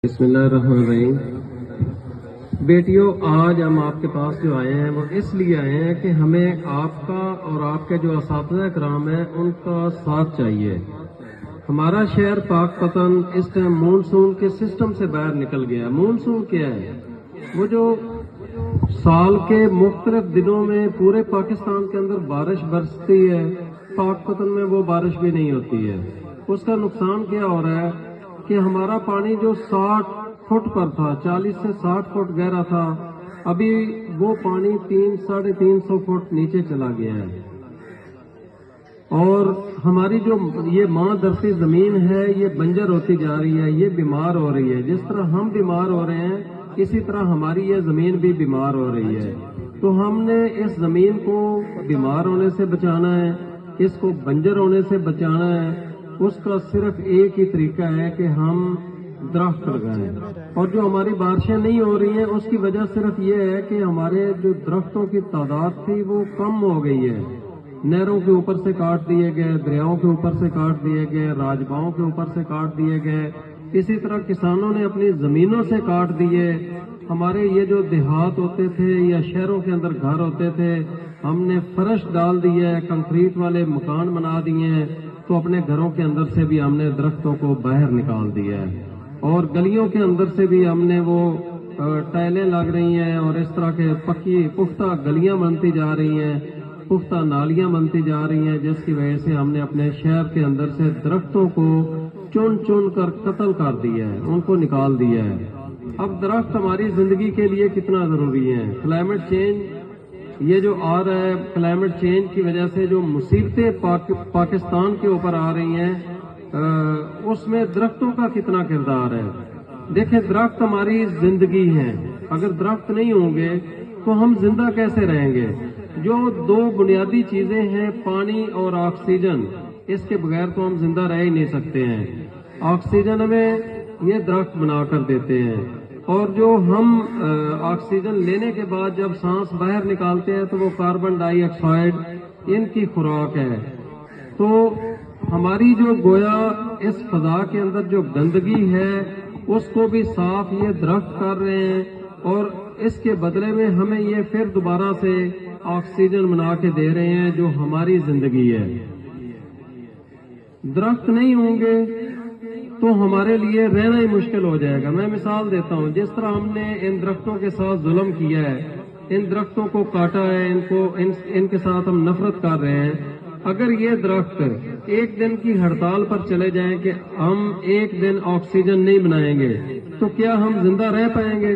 بسم اللہ الرحمن الرحیم۔ بیٹیوں، آج ہم آپ کے پاس جو آئے ہیں وہ اس لیے آئے ہیں کہ ہمیں آپ کا اور آپ کے جو اساتذہ کرام ہیں ان کا ساتھ چاہیے۔ ہمارا شہر پاک پتن اس ٹائم مونسون کے سسٹم سے باہر نکل گیا۔ مونسون کیا ہے؟ وہ جو سال کے مختلف دنوں میں پورے پاکستان کے اندر بارش برستی ہے، پاک پتن میں وہ بارش بھی نہیں ہوتی ہے۔ اس کا نقصان کیا ہو رہا ہے کہ ہمارا پانی جو 60 فٹ پر تھا، 40 سے 60 فٹ گہرا تھا، ابھی وہ پانی 300-350 فٹ نیچے چلا گیا ہے۔ اور ہماری جو یہ ماں درسی زمین ہے یہ بنجر ہوتی جا رہی ہے، یہ بیمار ہو رہی ہے۔ جس طرح ہم بیمار ہو رہے ہیں اسی طرح ہماری یہ زمین بھی بیمار ہو رہی ہے۔ تو ہم نے اس زمین کو بیمار ہونے سے بچانا ہے، اس کو بنجر ہونے سے بچانا ہے۔ اس کا صرف ایک ہی طریقہ ہے کہ ہم درخت لگائیں۔ اور جو ہماری بارشیں نہیں ہو رہی ہیں اس کی وجہ صرف یہ ہے کہ ہمارے جو درختوں کی تعداد تھی وہ کم ہو گئی ہے۔ نہروں کے اوپر سے کاٹ دیے گئے، دریاؤں کے اوپر سے کاٹ دیے گئے، راجباؤں کے اوپر سے کاٹ دیے گئے، اسی طرح کسانوں نے اپنی زمینوں سے کاٹ دیے۔ ہمارے یہ جو دیہات ہوتے تھے یا شہروں کے اندر گھر ہوتے تھے، ہم نے فرش ڈال دیے، کنکریٹ والے مکان بنا دیے ہیں، تو اپنے گھروں کے اندر سے بھی ہم نے درختوں کو باہر نکال دیا ہے۔ اور گلیوں کے اندر سے بھی ہم نے وہ ٹائلیں لگ رہی ہیں اور اس طرح کے پختہ گلیاں بنتی جا رہی ہیں، پختہ نالیاں بنتی جا رہی ہیں، جس کی وجہ سے ہم نے اپنے شہر کے اندر سے درختوں کو چن چن کر قتل کر دیا ہے، ان کو نکال دیا ہے۔ اب درخت ہماری زندگی کے لیے کتنا ضروری ہے۔ کلائمیٹ چینج یہ جو آ رہا ہے، کلائمیٹ چینج کی وجہ سے جو مصیبتیں پاکستان کے اوپر آ رہی ہیں، اس میں درختوں کا کتنا کردار ہے۔ دیکھیں، درخت ہماری زندگی ہے۔ اگر درخت نہیں ہوں گے تو ہم زندہ کیسے رہیں گے؟ جو دو بنیادی چیزیں ہیں، پانی اور آکسیجن، اس کے بغیر تو ہم زندہ رہ ہی نہیں سکتے ہیں۔ آکسیجن ہمیں یہ درخت بنا کر دیتے ہیں، اور جو ہم آکسیجن لینے کے بعد جب سانس باہر نکالتے ہیں تو وہ کاربن ڈائی آکسائڈ ان کی خوراک ہے۔ تو ہماری جو گویا اس فضا کے اندر جو گندگی ہے اس کو بھی صاف یہ درخت کر رہے ہیں، اور اس کے بدلے میں ہمیں یہ پھر دوبارہ سے آکسیجن بنا کے دے رہے ہیں جو ہماری زندگی ہے۔ درخت نہیں ہوں گے تو ہمارے لیے رہنا ہی مشکل ہو جائے گا۔ میں مثال دیتا ہوں، جس طرح ہم نے ان درختوں کے ساتھ ظلم کیا ہے، ان درختوں کو کاٹا ہے، ان کے ساتھ ہم نفرت کر رہے ہیں۔ اگر یہ درخت ایک دن کی ہڑتال پر چلے جائیں کہ ہم ایک دن آکسیجن نہیں بنائیں گے تو کیا ہم زندہ رہ پائیں گے؟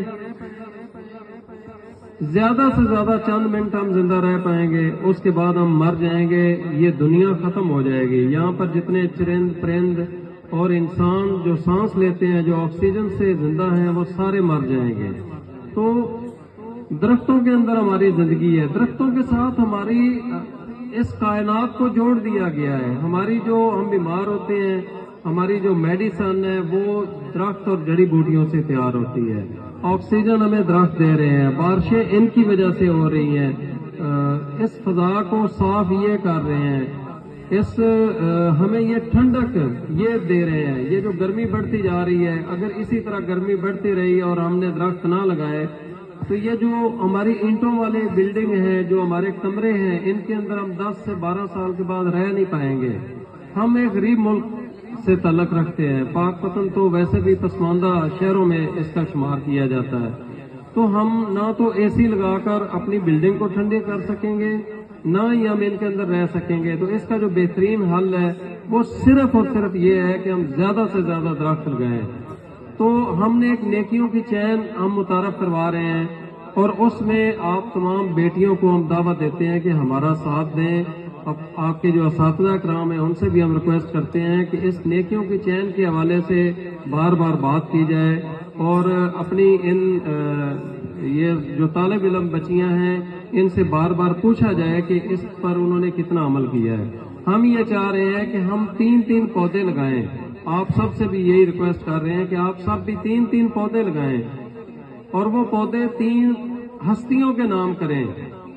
زیادہ سے زیادہ چند منٹ ہم زندہ رہ پائیں گے، اس کے بعد ہم مر جائیں گے، یہ دنیا ختم ہو جائے گی۔ یہاں پر جتنے چرند پرند اور انسان جو سانس لیتے ہیں، جو آکسیجن سے زندہ ہیں، وہ سارے مر جائیں گے۔ تو درختوں کے اندر ہماری زندگی ہے۔ درختوں کے ساتھ ہماری اس کائنات کو جوڑ دیا گیا ہے۔ ہماری جو ہم بیمار ہوتے ہیں، ہماری جو میڈیسن ہے وہ درخت اور جڑی بوٹیوں سے تیار ہوتی ہے۔ آکسیجن ہمیں درخت دے رہے ہیں، بارشیں ان کی وجہ سے ہو رہی ہیں، اس فضا کو صاف یہ کر رہے ہیں، ہمیں یہ ٹھنڈک یہ دے رہے ہیں۔ یہ جو گرمی بڑھتی جا رہی ہے، اگر اسی طرح گرمی بڑھتی رہی اور ہم نے درخت نہ لگائے تو یہ جو ہماری اینٹوں والے بلڈنگ ہیں، جو ہمارے کمرے ہیں، ان کے اندر ہم 10 سے 12 سال کے بعد رہ نہیں پائیں گے۔ ہم ایک غریب ملک سے تعلق رکھتے ہیں، پاک پتن تو ویسے بھی پسماندہ شہروں میں اس کا شمار کیا جاتا ہے۔ تو ہم نہ تو اے سی لگا کر اپنی بلڈنگ کو ٹھنڈی کر سکیں گے، نہ ہی ہم ان کے اندر رہ سکیں گے۔ تو اس کا جو بہترین حل ہے وہ صرف اور صرف یہ ہے کہ ہم زیادہ سے زیادہ درخت لگائیں۔ تو ہم نے ایک نیکیوں کی چین ہم متعارف کروا رہے ہیں، اور اس میں آپ تمام بیٹیوں کو ہم دعوت دیتے ہیں کہ ہمارا ساتھ دیں۔ آپ کے جو اساتذہ کرام ہیں ان سے بھی ہم ریکویسٹ کرتے ہیں کہ اس نیکیوں کی چین کے حوالے سے بار بار بات کی جائے، اور اپنی یہ جو طالب علم بچیاں ہیں ان سے بار بار پوچھا جائے کہ اس پر انہوں نے کتنا عمل کیا ہے۔ ہم یہ چاہ رہے ہیں کہ ہم 3 پودے لگائیں۔ آپ سب سے بھی یہی ریکویسٹ کر رہے ہیں کہ آپ سب بھی 3 پودے لگائیں، اور وہ پودے 3 ہستیوں کے نام کریں۔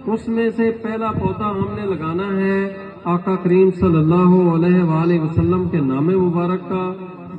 اس میں سے پہلا پودا ہم نے لگانا ہے آقا کریم صلی اللہ علیہ وآلہ وسلم کے نام مبارک کا،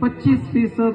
25%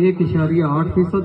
1.8%